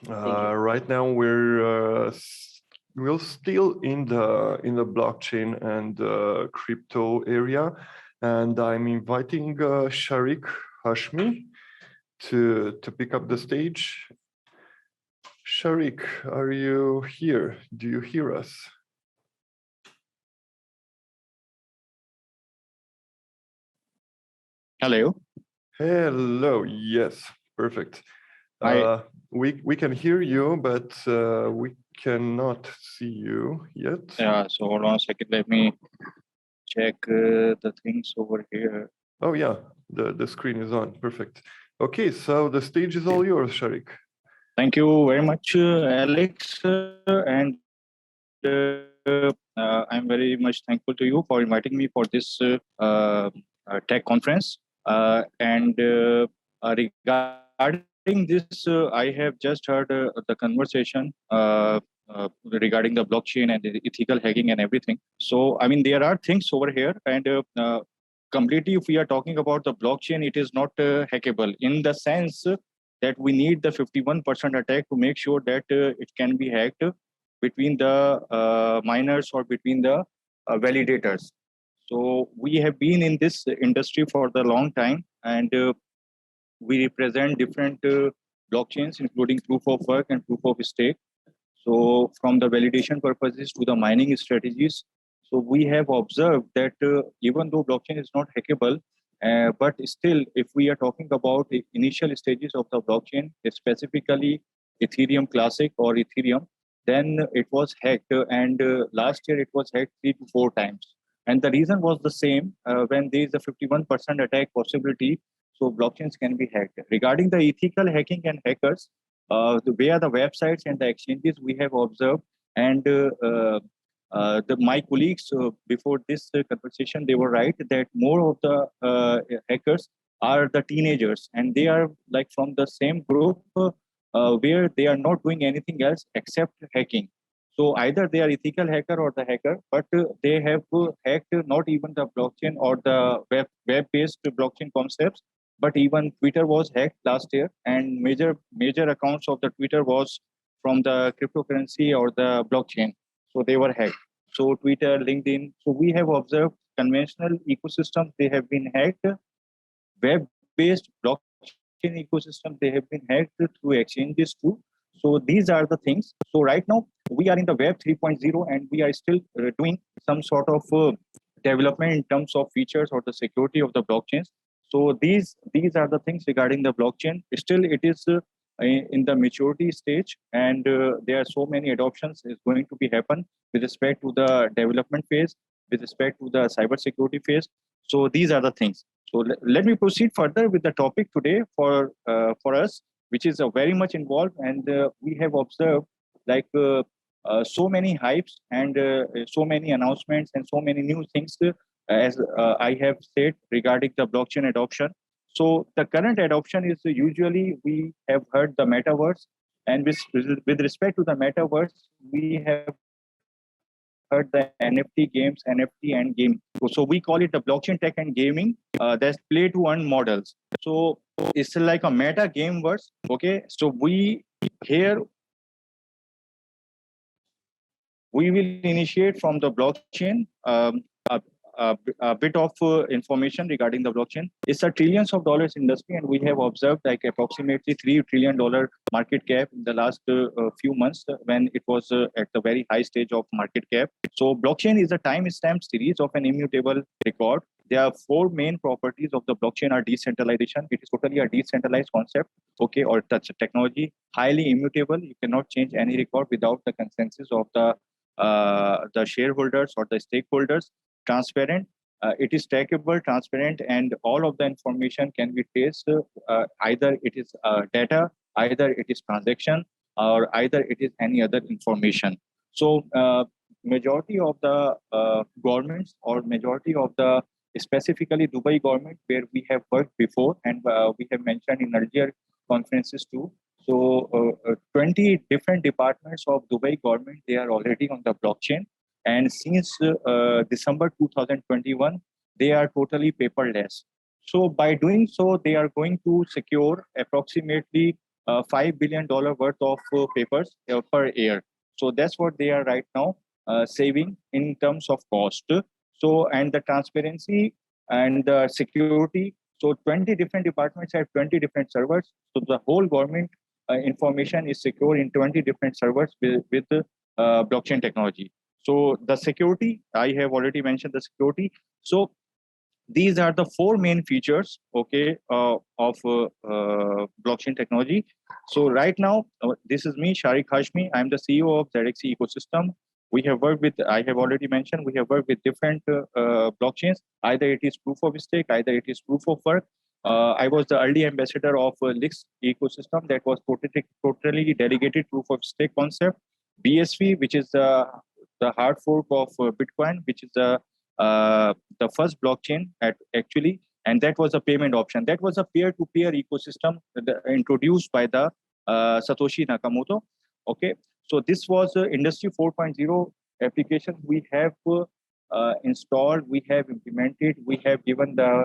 Thank you. Right now we're still in the blockchain and crypto area, and I'm inviting Sharik Hashmi to pick up the stage. Sharik, are you here? Do you hear us? Hello. Hello. Yes, perfect. I We can hear you, but we cannot see you yet. Yeah. So hold on a second. Let me check the things over here. Oh yeah, the screen is on. Perfect. Okay, so the stage is all yours, Sharik. Thank you very much, Alex, and I'm very much thankful to you for inviting me for this tech conference. Regarding this, I have just heard the conversation regarding the blockchain and the ethical hacking and everything. So, I mean, there are things over here, and completely, if we are talking about the blockchain, it is not hackable in the sense that we need the 51% attack to make sure that it can be hacked between the miners or between the validators. So we have been in this industry for the long time, and we represent different blockchains, including proof of work and proof of stake. So from the validation purposes to the mining strategies, so we have observed that even though blockchain is not hackable, but still, if we are talking about the initial stages of the blockchain, specifically Ethereum Classic or Ethereum, then it was hacked, and last year it was hacked 3 to 4 times. And the reason was the same when there is a 51% attack possibility, so blockchains can be hacked. Regarding the ethical hacking and hackers, via the websites and the exchanges we have observed, and my colleagues before this conversation, they were right that more of the hackers are the teenagers, and they are like from the same group where they are not doing anything else except hacking. So either they are ethical hacker or the hacker, but they have hacked not even the blockchain or the web-based blockchain concepts, but even Twitter was hacked last year, and major accounts of the Twitter was from the cryptocurrency or the blockchain, so they were hacked. So Twitter, LinkedIn. So we have observed conventional ecosystems, they have been hacked. Web-based blockchain ecosystems, they have been hacked through exchanges too. So these are the things. So right now we are in the Web 3.0, and we are still doing some sort of development in terms of features or the security of the blockchains. So these are the things regarding the blockchain. Still, it is in the maturity stage, and there are so many adoptions is going to be happen with respect to the development phase, with respect to the cybersecurity phase. So these are the things. So let me proceed further with the topic today for us, which is very much involved, and we have observed like so many hypes and so many announcements and so many new things as I have said regarding the blockchain adoption. So the current adoption is usually we have heard the metaverse, and with respect to the metaverse, we have heard the NFT games, NFT and game. So we call it the blockchain tech and gaming. That's play to earn models. So it's like a meta game verse. Okay, so here we will initiate from the blockchain. A bit of information regarding the blockchain. It's a trillions of dollars industry, and we have observed like approximately $3 trillion market cap in the last few months when it was at the very high stage of market cap. So blockchain is a time-stamped series of an immutable record. There are four main properties of the blockchain are decentralization. It is totally a decentralized concept, okay, or touch technology, highly immutable. You cannot change any record without the consensus of the shareholders or the stakeholders. Transparent. It is trackable, transparent, and all of the information can be traced. Either it is data, either it is transaction, or either it is any other information. So, majority of the governments or majority of the specifically Dubai government, where we have worked before, and we have mentioned in earlier conferences too. So, 20 different departments of Dubai government, they are already on the blockchain, and since December 2021, they are totally paperless. So by doing so, they are going to secure approximately $5 billion worth of papers per year. So that's what they are right now saving in terms of cost. So, and the transparency and the security. So 20 different departments have 20 different servers. So the whole government information is secure in 20 different servers with blockchain technology. So the security, I have already mentioned the security. So these are the four main features, okay, of blockchain technology. So right now, this is me, Sharik Hashmi. I'm the CEO of ZXC ecosystem. We have worked with, I have already mentioned, we have worked with different blockchains. Either it is proof of stake, either it is proof of work. I was the early ambassador of Lix ecosystem that was totally delegated proof of stake concept. BSV, which is the hard fork of Bitcoin, which is the first blockchain actually, and that was a payment option. That was a peer-to-peer ecosystem introduced by the Satoshi Nakamoto. Okay, so this was Industry 4.0 application we have installed, we have implemented, we have given the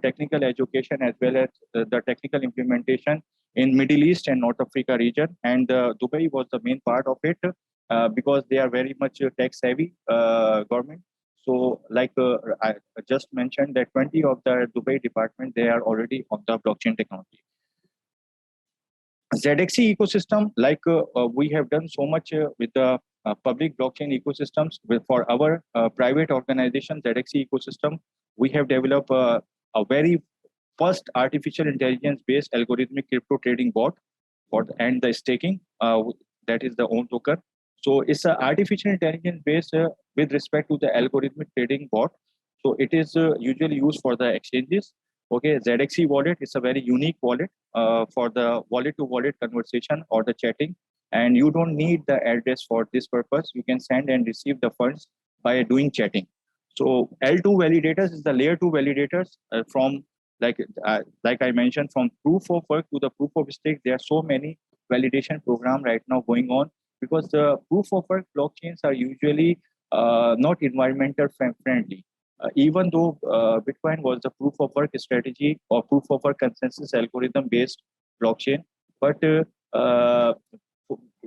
technical education as well as the technical implementation in Middle East and North Africa region, and Dubai was the main part of it because they are very much tech savvy government. So like I just mentioned that 20 of the Dubai department, they are already on the blockchain technology. ZXC ecosystem, like we have done so much with the public blockchain ecosystems. For our private organization, ZXC ecosystem, we have developed a very first artificial intelligence based algorithmic crypto trading bot and the staking, that is the own token. So it's an artificial intelligence based with respect to the algorithmic trading bot. So it is usually used for the exchanges. Okay, ZXC wallet is a very unique wallet for the wallet to wallet conversation or the chatting. And you don't need the address for this purpose. You can send and receive the funds by doing chatting. So L2 validators is the layer 2 validators from like I mentioned, from proof of work to the proof of stake. There are so many validation program right now going on, because the proof of work blockchains are usually not environmental friendly. Even though Bitcoin was the proof of work strategy or proof of work consensus algorithm based blockchain, but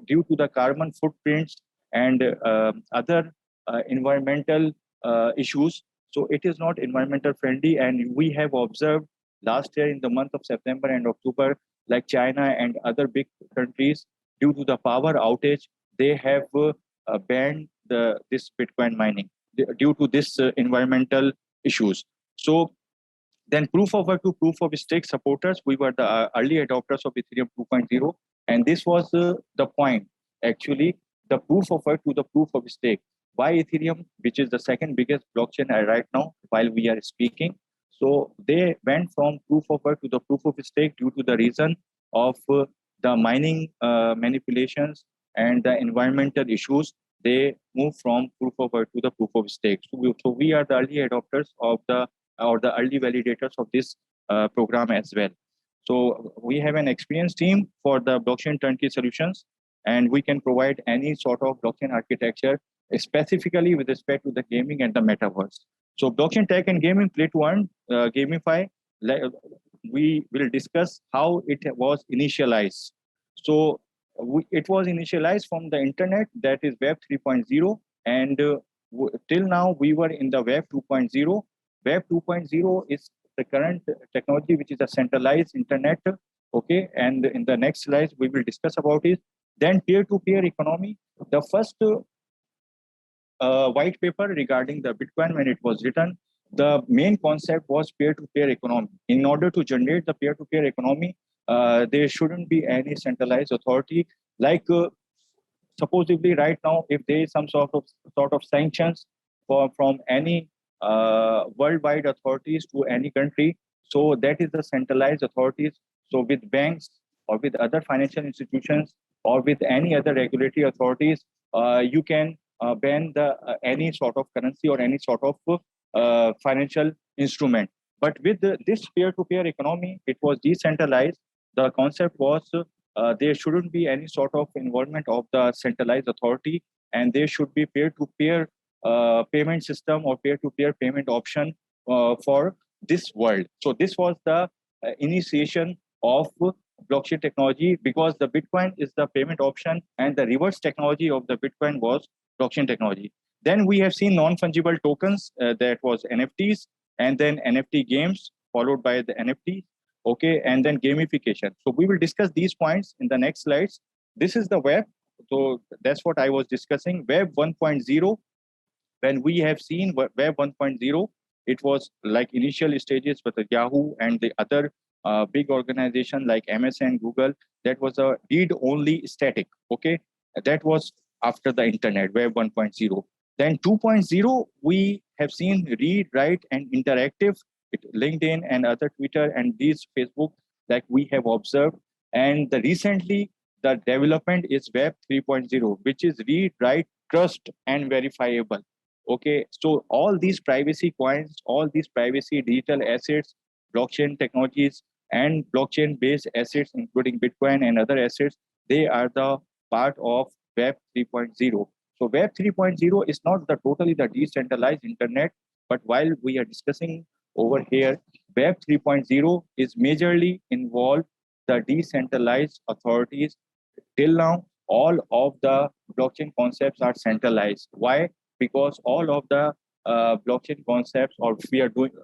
due to the carbon footprints and other environmental issues, so it is not environmental friendly. And we have observed last year in the month of September and October, like China and other big countries, due to the power outage, they have banned this Bitcoin mining due to this environmental issues. So then proof of work to proof of stake supporters, we were the early adopters of Ethereum 2.0. And this was the point, actually, the proof of work to the proof of stake. Why Ethereum, which is the second biggest blockchain right now while we are speaking. So they went from proof of work to the proof of stake due to the reason of the mining manipulations and the environmental issues. They move from proof of work to the proof of stake. So we are the early adopters of the early validators of this program as well. So we have an experienced team for the blockchain turnkey solutions, and we can provide any sort of blockchain architecture, specifically with respect to the gaming and the metaverse. So blockchain tech and gaming, play to earn, gamify. We will discuss how it was initialized. So it was initialized from the internet, that is Web 3.0, and till now we were in the Web 2.0. Web 2.0 is the current technology, which is a centralized internet. Okay, and in the next slide we will discuss about it. Then peer-to-peer economy. The first white paper regarding the Bitcoin, when it was written, the main concept was peer-to-peer economy. In order to generate the peer-to-peer economy, there shouldn't be any centralized authority. Like supposedly right now, if there is some sort of sanctions from any worldwide authorities to any country, so that is the centralized authorities. So with banks or with other financial institutions or with any other regulatory authorities, you can ban any sort of currency or any sort of financial instrument. But with this peer-to-peer economy, it was decentralized. The concept was there shouldn't be any sort of involvement of the centralized authority, and there should be peer-to-peer payment system or peer-to-peer payment option for this world. So this was the initiation of blockchain technology because the Bitcoin is the payment option and the reverse technology of the Bitcoin was blockchain technology. Then we have seen non-fungible tokens, that was NFTs, and then NFT games followed by the NFT, okay, and then gamification. So we will discuss these points in the next slides. This is the web. So that's what I was discussing. Web 1.0, when we have seen Web 1.0, it was like initial stages with the Yahoo and the other big organization like MSN, Google. That was a read-only static. Okay, that was after the internet, Web 1.0. Then 2.0, we have seen read, write, and interactive. LinkedIn and other Twitter and these Facebook, like we have observed. And recently, the development is Web 3.0, which is read, write, trust, and verifiable. Okay, so all these privacy coins, all these privacy digital assets, blockchain technologies, and blockchain-based assets, including Bitcoin and other assets, they are the part of Web 3.0. So Web 3.0 is not totally the decentralized internet, but while we are discussing over here, Web 3.0 is majorly involved the decentralized authorities. Till now, all of the blockchain concepts are centralized. Why? Because all of the blockchain concepts, or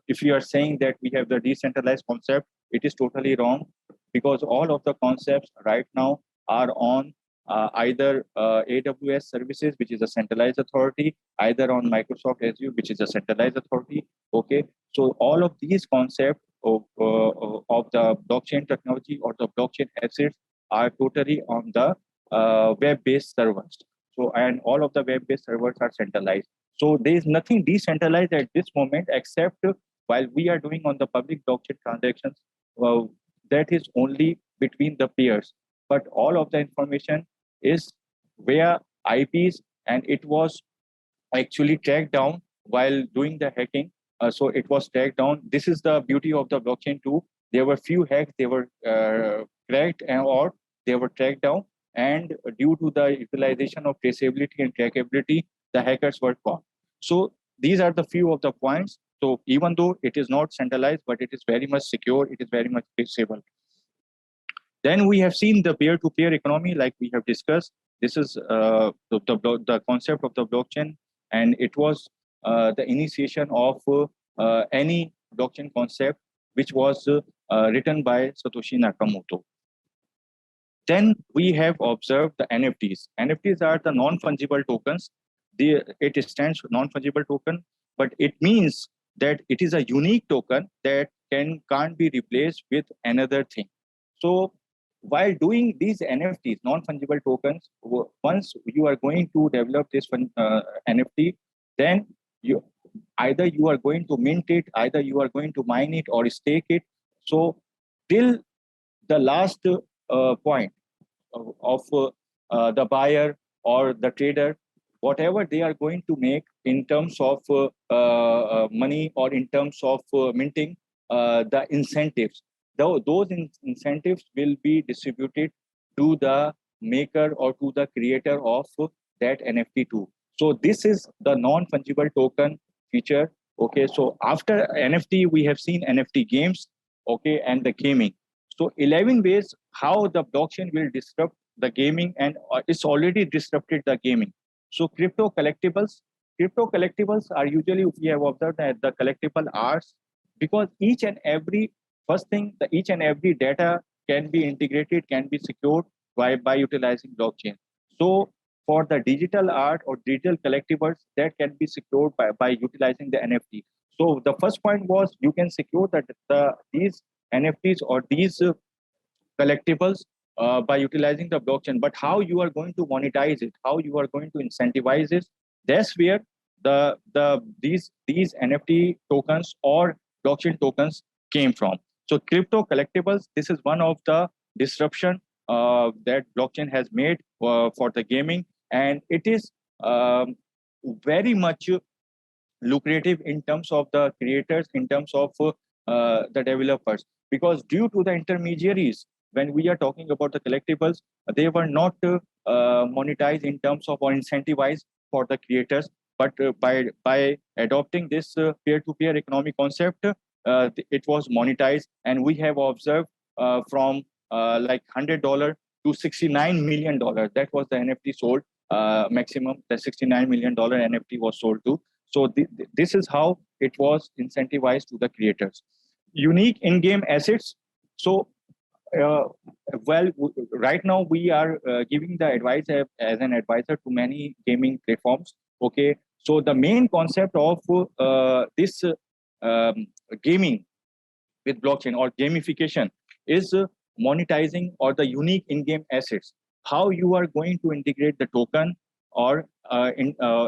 if we are saying that we have the decentralized concept, it is totally wrong, because all of the concepts right now are on either AWS services, which is a centralized authority, either on Microsoft Azure, which is a centralized authority. Okay, so all of these concepts of the blockchain technology or the blockchain assets are totally on the web-based servers. So, and all of the web-based servers are centralized. So there is nothing decentralized at this moment, except while we are doing on the public blockchain transactions, that is only between the peers. But all of the information is via IPs, and it was actually tracked down while doing the hacking. So it was tracked down. This is the beauty of the blockchain too. There were few hacks, they were cracked or they were tracked down. And due to the utilization of traceability and trackability, the hackers were caught. So these are the few of the points. So even though it is not centralized, but it is very much secure, it is very much traceable. Then we have seen the peer-to-peer economy, like we have discussed. This is the concept of the blockchain, and it was the initiation of any blockchain concept, which was written by Satoshi Nakamoto. Then we have observed the NFTs. NFTs are the non-fungible tokens. It stands for non-fungible token, but it means that it is a unique token that can't be replaced with another thing. So while doing these NFTs, non-fungible tokens, once you are going to develop this NFT, then either you are going to mint it, either you are going to mine it or stake it. So till the last point of the buyer or the trader, whatever they are going to make in terms of money or in terms of minting, the incentives, those incentives will be distributed to the maker or to the creator of that NFT too. So this is the non-fungible token feature. Okay, so after NFT, we have seen NFT games, okay, and the gaming. So 11 ways how the blockchain will disrupt the gaming, and it's already disrupted the gaming. So crypto collectibles are usually, we have observed that the collectible arts, because each and every data can be integrated, can be secured by utilizing blockchain. So for the digital art or digital collectibles, that can be secured by utilizing the NFT. So the first point was you can secure that these NFTs or these collectibles by utilizing the blockchain. But how you are going to monetize it, how you are going to incentivize it, that's where these NFT tokens or blockchain tokens came from. So crypto collectibles, this is one of the disruption that blockchain has made for the gaming, and it is very much lucrative in terms of the creators, in terms of the developers, because due to the intermediaries, when we are talking about the collectibles, they were not monetized in terms of or incentivized for the creators. But by adopting this peer-to-peer economic concept, it was monetized, and we have observed from like $100 to $69 million. That was the NFT sold maximum. The $69 million NFT was sold to. So this is how it was incentivized to the creators. Unique in-game assets. So uh, well, right now we are giving the advice as an advisor to many gaming platforms. Okay, so the main concept of this um, gaming with blockchain or gamification is monetizing or the unique in-game assets. How you are going to integrate the token or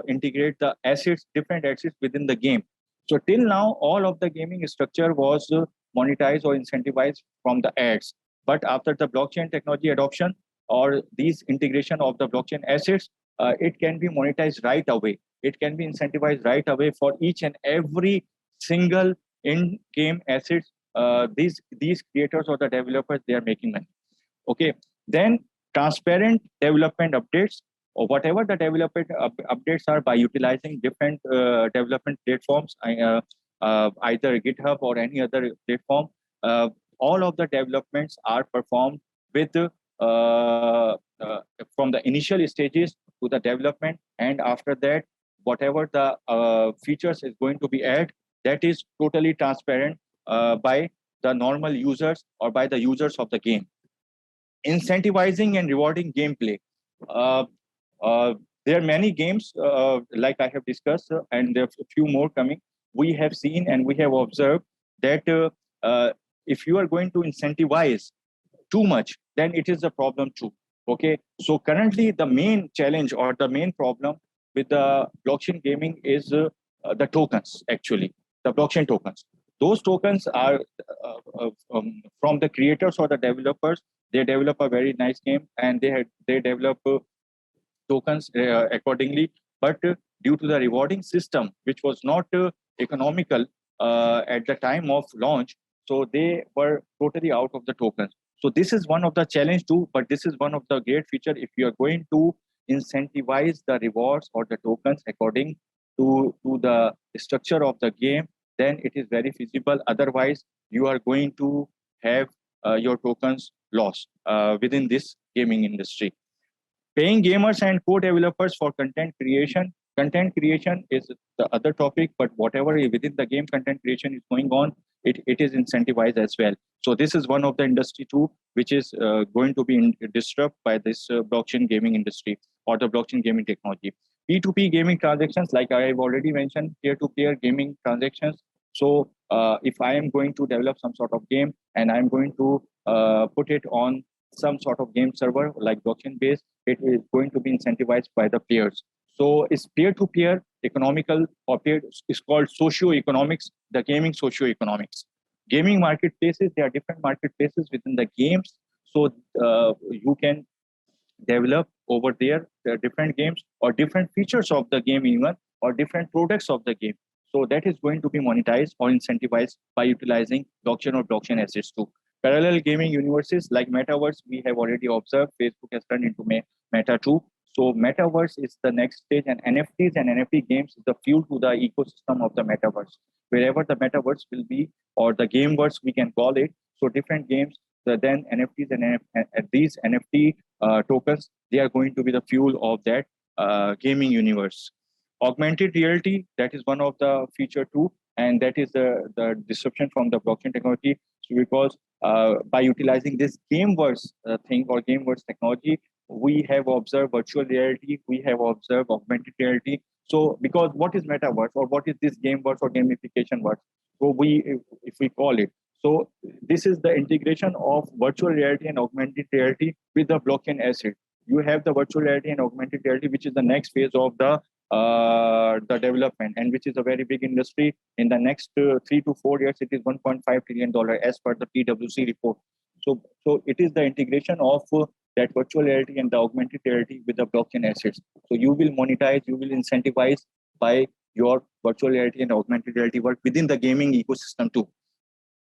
integrate the assets, different assets within the game. So till now, all of the gaming structure was monetized or incentivized from the ads. But after the blockchain technology adoption or these integration of the blockchain assets, it can be monetized right away. It can be incentivized right away for each and every single in-game assets. These creators or the developers, they are making money. Okay, then transparent development updates or whatever the development updates are by utilizing different development platforms, either GitHub or any other platform. Uh, all of the developments are performed with from the initial stages to the development, and after that, whatever the features is going to be added, that is totally transparent by the normal users or by the users of the game. Incentivizing and rewarding gameplay. Uh, uh, there are many games, like I have discussed, and there are a few more coming. We have seen and we have observed that if you are going to incentivize too much, then it is a problem too. Okay, so currently the main challenge or the main problem with the blockchain gaming is the tokens. Actually, the blockchain tokens. Those tokens are from the creators or the developers. They develop a very nice game and they develop tokens accordingly. But due to the rewarding system, which was not economical at the time of launch, so they were totally out of the tokens. So this is one of the challenge too, but this is one of the great feature. If you are going to incentivize the rewards or the tokens according to the structure of the game, then it is very feasible. Otherwise, you are going to have your tokens lost within this gaming industry. Paying gamers and co-developers for content creation. Content creation is the other topic, but whatever within the game content creation is going on, it is incentivized as well. So this is one of the industry too, which is going to be disrupted by this blockchain gaming industry or the blockchain gaming technology. P2P gaming transactions, like I have already mentioned, peer-to-peer gaming transactions. So if I am going to develop some sort of game and I'm going to put it on some sort of game server like blockchain based, it is going to be incentivized by the players. So it's peer-to-peer economical or peer is called socio-economics, the gaming socio-economics. Gaming marketplaces, there are different marketplaces within the games. So you can develop over there different games or different features of the game even or different products of the game. So that is going to be monetized or incentivized by utilizing blockchain or blockchain assets too. Parallel gaming universes like metaverse, we have already observed Facebook has turned into meta too. So metaverse is the next stage, and NFTs and NFT games is the fuel to the ecosystem of the metaverse. Wherever the metaverse will be, or the gameverse we can call it. So different games, then NFTs and these NFT tokens, they are going to be the fuel of that gaming universe. Augmented reality, that is one of the feature too, and that is the disruption from the blockchain technology. So because by utilizing this gameverse thing or gameverse technology, we have observed virtual reality, we have observed augmented reality. So because what is metaverse or what is this gameverse or gamification verse? So if we call it, so this is the integration of virtual reality and augmented reality with the blockchain asset. You have the virtual reality and augmented reality, which is the next phase of the development, and which is a very big industry. In the next 3 to 4 years, it is $1.5 trillion as per the PwC report. So it is the integration of that virtual reality and the augmented reality with the blockchain assets. So you will monetize, you will incentivize by your virtual reality and augmented reality work within the gaming ecosystem too.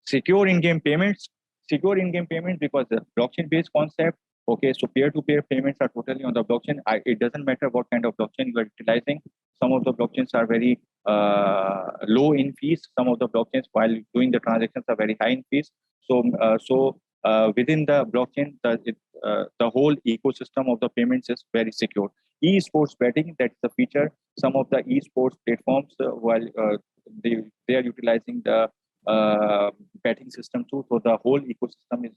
Secure in-game payments. Secure in-game payments because the blockchain-based concept. Okay, so peer-to-peer payments are totally on the blockchain. It doesn't matter what kind of blockchain you are utilizing. Some of the blockchains are very low in fees. Some of the blockchains, while doing the transactions, are very high in fees. So within the blockchain, the whole ecosystem of the payments is very secure. Esports betting, that's the feature. Some of the esports platforms, while they are utilizing the betting system too, so the whole ecosystem is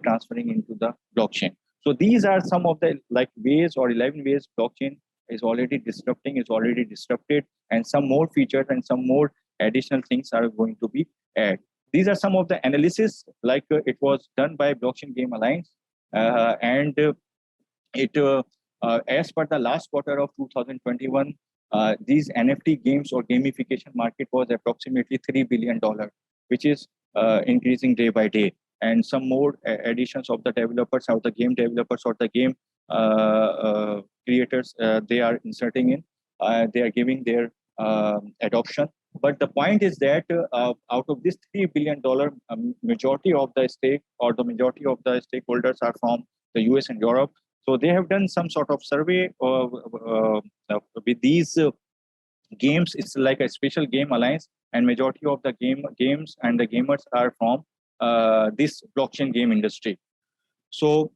transferring into the blockchain. So these are some of the like ways or 11 ways blockchain is already disrupted, and some more features and some more additional things are going to be added. These are some of the analysis, like it was done by Blockchain Game Alliance, and it as per the last quarter of 2021, these NFT games or gamification market was approximately $3 billion, which is increasing day by day. And some more additions of the developers, or the game developers, or the game creators, they are inserting in. They are giving their adoption. But the point is that out of this $3 billion, majority of the stake or the majority of the stakeholders are from the US and Europe. So they have done some sort of survey with these games. It's like a special game alliance, and majority of the games and the gamers are from this blockchain game industry. So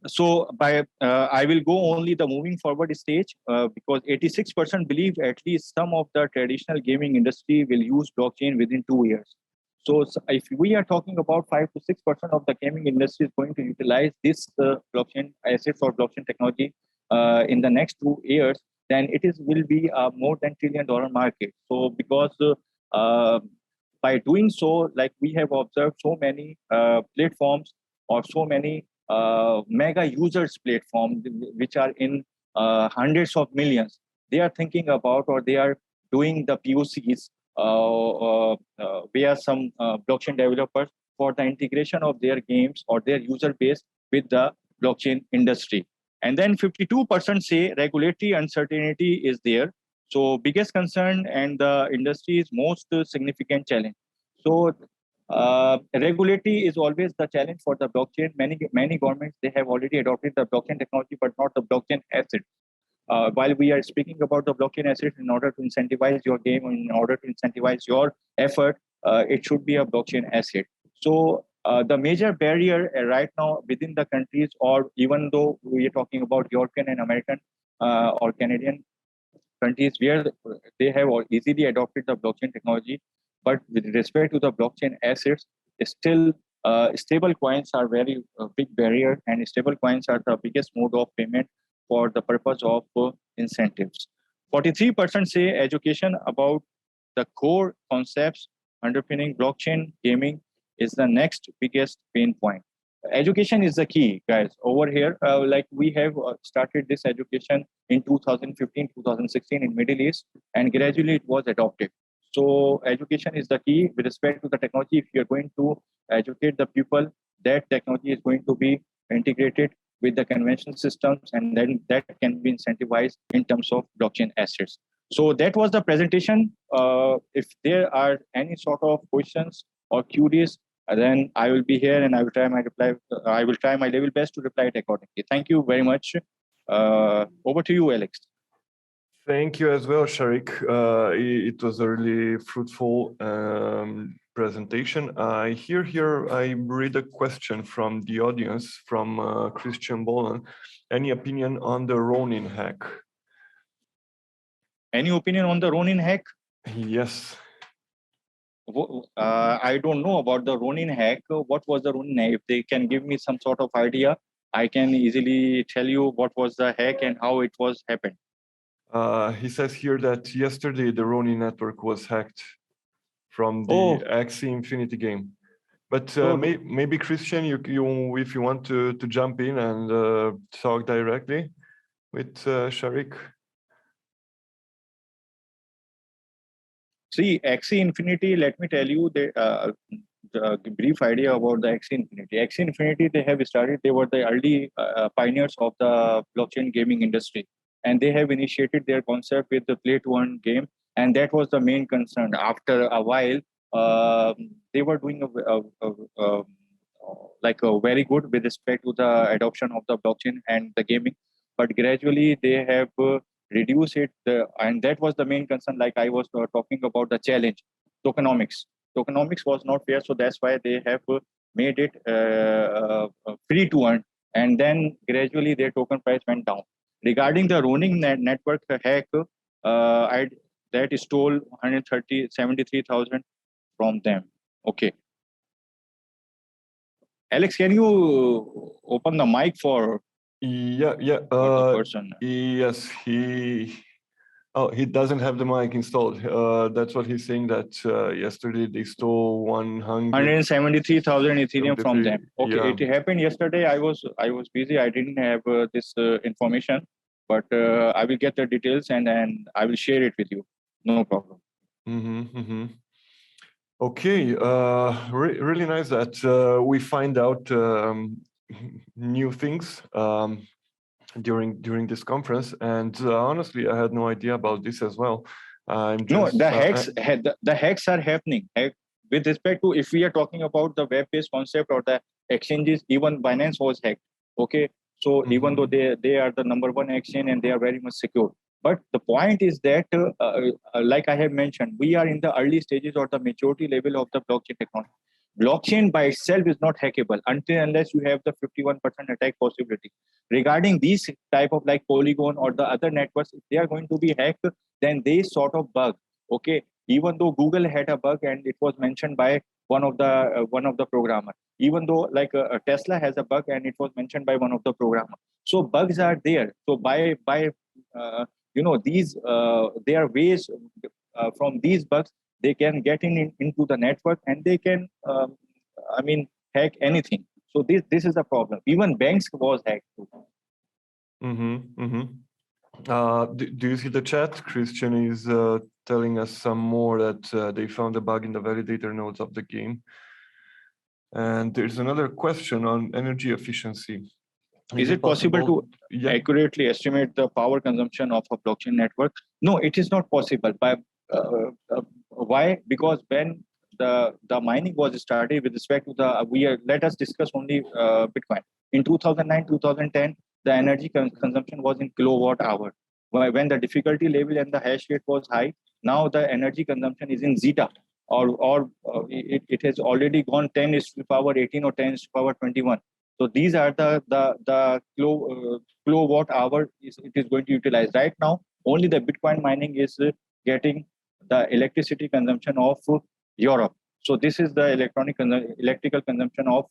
by I will go only the moving forward stage, because 86% believe at least some of the traditional gaming industry will use blockchain within 2 years. So if we are talking about 5 to 6% of the gaming industry is going to utilize this blockchain assets or blockchain technology in the next 2 years, then it will be a more than $1 trillion market. So because by doing so, like we have observed so many platforms or so many mega users platform which are in hundreds of millions, they are thinking about, or they are doing the POCs via some blockchain developers for the integration of their games or their user base with the blockchain industry. And then 52% say regulatory uncertainty is there. So biggest concern and the industry's most significant challenge. So regulatory is always the challenge for the blockchain. Many governments, they have already adopted the blockchain technology, but not the blockchain asset. While we are speaking about the blockchain asset, in order to incentivize your game, in order to incentivize your effort, it should be a blockchain asset. So the major barrier right now within the countries, or even though we are talking about European and American or Canadian countries where they have easily adopted the blockchain technology, but with respect to the blockchain assets, still stable coins are very big barrier, and stable coins are the biggest mode of payment for the purpose of incentives. 43% say education about the core concepts underpinning blockchain gaming is the next biggest pain point. Education is the key, guys. Over here, like we have started this education in 2015, 2016 in Middle East, and gradually it was adopted. So education is the key with respect to the technology. If you're going to educate the people, that technology is going to be integrated with the conventional systems, and then that can be incentivized in terms of blockchain assets. So that was the presentation. If there are any sort of questions or queries, then I will be here and I will try my reply. I will try my level best to reply it accordingly. Thank you very much. Over to you, Alex. Thank you as well, Sharik. It was a really fruitful presentation. I read a question from the audience, from Christian Bolan. Any opinion on the Ronin hack? Any opinion on the Ronin hack? Yes. I don't know about the Ronin hack. What was the Ronin hack? If they can give me some sort of idea, I can easily tell you what was the hack and how it was happened. He says here that yesterday the Ronin network was hacked from the Axie Infinity game. But maybe Christian, you if you want to jump in and talk directly with Sharik. See, Axie Infinity, let me tell you the brief idea about the Axie Infinity. Axie Infinity, they were the early pioneers of the blockchain gaming industry. And they have initiated their concept with the play to earn game. And that was the main concern. After a while, they were doing a very good with respect to the adoption of the blockchain and the gaming. But gradually they have reduced it. And that was the main concern. Like I was talking about the challenge, tokenomics. Tokenomics was not fair. So that's why they have made it free to earn, and then gradually their token price went down. Regarding the Ronin network hack, I that stole 173,000 from them. Okay, Alex, can you open the mic for the person? Yes, he doesn't have the mic installed. That's what he's saying, that yesterday they stole 173,000 Ethereum from them. Okay, yeah. it happened yesterday. I was busy. I didn't have this information, but I will get the details and I will share it with you. No problem. Okay, really nice that we find out new things during this conference, and honestly, I had no idea about this as well. The hacks are happening. With respect to, if we are talking about the web-based concept or the exchanges, even Binance was hacked. Okay, so even though they are the number one exchange and they are very much secure, but the point is that, like I have mentioned, we are in the early stages or the maturity level of the blockchain technology. Blockchain by itself is not hackable until unless you have the 51% attack possibility. Regarding these type of like Polygon or the other networks, if they are going to be hacked, then they sort of bug. Okay, even though Google had a bug and it was mentioned by one of the programmer. Even though like Tesla has a bug and it was mentioned by one of the programmer. So bugs are there. So by these there are ways from these bugs they can get into the network and they can hack anything. So this is the problem. Even banks was hacked too. Do you see the chat? Christian is telling us some more that they found a bug in the validator nodes of the game. And there's another question on energy efficiency. Is it possible to accurately estimate the power consumption of a blockchain network? No, it is not possible. Why? Because when the mining was started with respect to let us discuss only Bitcoin. In 2009, 2010, the energy consumption was in kilowatt hour. When the difficulty level and the hash rate was high, now the energy consumption is in zeta, or it has already gone 10 to the power 18 or 10 to the power 21. So these are the kilowatt hour it is going to utilize. Right now, only the Bitcoin mining is getting the electricity consumption of Europe. So this is the electrical consumption of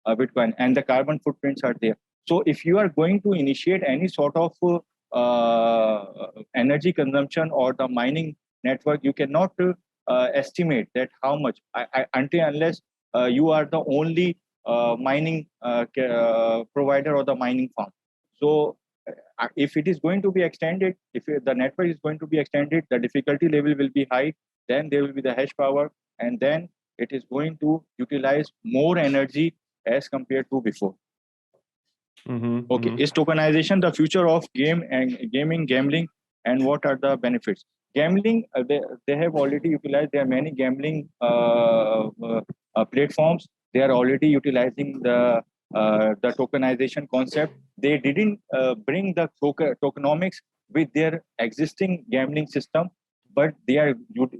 Bitcoin, and the carbon footprints are there. So if you are going to initiate any sort of energy consumption or the mining network, you cannot estimate that how much until unless you are the only mining provider or the mining farm. So if it is going to be extended, if the network is going to be extended, the difficulty level will be high, then there will be the hash power, and then it is going to utilize more energy as compared to before. Okay, is tokenization the future of gambling, and what are the benefits? Gambling, they have already utilized. There are many gambling platforms. They are already utilizing the tokenization concept. They didn't bring the tokenomics with their existing gambling system, but they are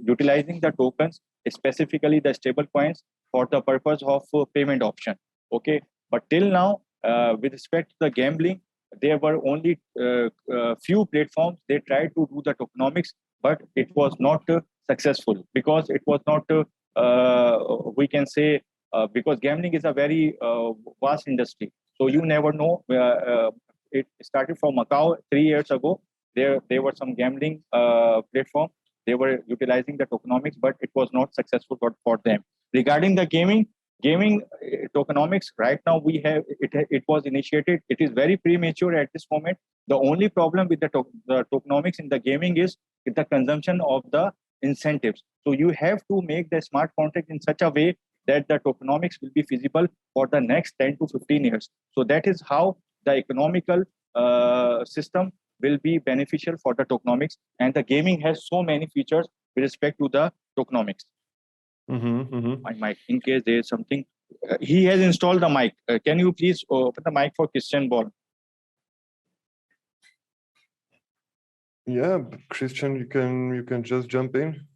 utilizing the tokens, specifically the stable coins, for the purpose of payment option. Okay, but till now, with respect to the gambling, there were only few platforms. They tried to do the tokenomics, but it was not successful because it was not, we can say, because gambling is a very vast industry. So you never know. It started from Macau 3 years ago. There were some gambling platform. They were utilizing the tokenomics, but it was not successful for them. Regarding the gaming tokenomics, right now we have it was initiated. It is very premature at this moment. The only problem with the tokenomics in the gaming is the consumption of the incentives. So you have to make the smart contract in such a way that the tokenomics will be feasible for the next 10 to 15 years. So that is how the economical system will be beneficial for the tokenomics, and the gaming has so many features with respect to the tokenomics. My mic, in case there is something. He has installed the mic. Can you please open the mic for Christian Ball? Yeah, Christian, you can just jump in.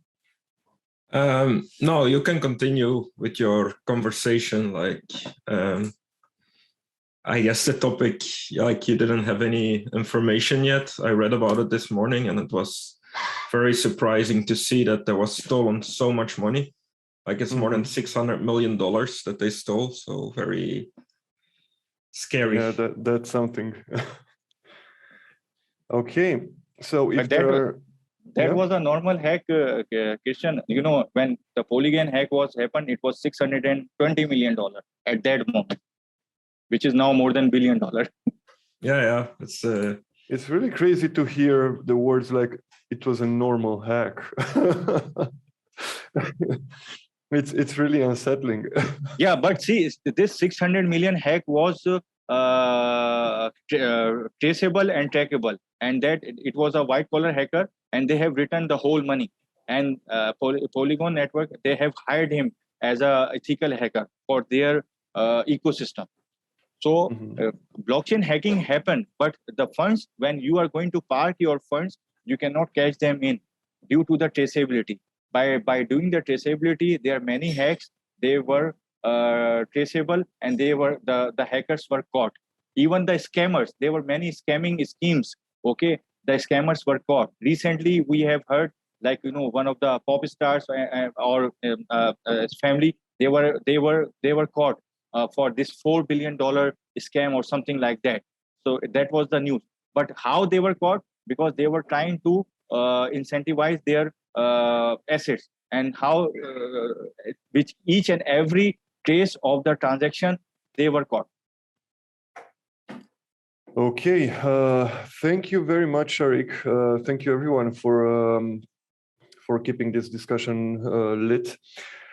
No, you can continue with your conversation. Like, I guess the topic, like, you didn't have any information yet. I read about it this morning, and it was very surprising to see that there was stolen so much money. Like, it's more than $600 million that they stole. So very scary. Yeah, that's something. Okay, so if that was a normal hack, Christian. You know, when the Polygon hack was happened, it was $620 million at that moment, which is now more than $1 billion. Yeah, it's really crazy to hear the words like it was a normal hack. It's really unsettling. Yeah, but see, this 600 million hack was traceable and trackable, and that it was a white collar hacker, and they have returned the whole money. And Polygon network, they have hired him as a ethical hacker for their ecosystem. So blockchain hacking happened, but the funds, when you are going to park your funds, you cannot cash them in due to the traceability. By doing the traceability, there are many hacks. They were traceable, and the hackers were caught. Even the scammers, there were many scamming schemes. Okay, the scammers were caught. Recently, we have heard, like, you know, one of the pop stars or family, they were caught for this $4 billion scam or something like that. So that was the news. But how they were caught? Because they were trying to incentivize their assets, and how which each and every trace of the transaction, they were caught. Okay, thank you very much, Sharik. Thank you everyone for keeping this discussion lit.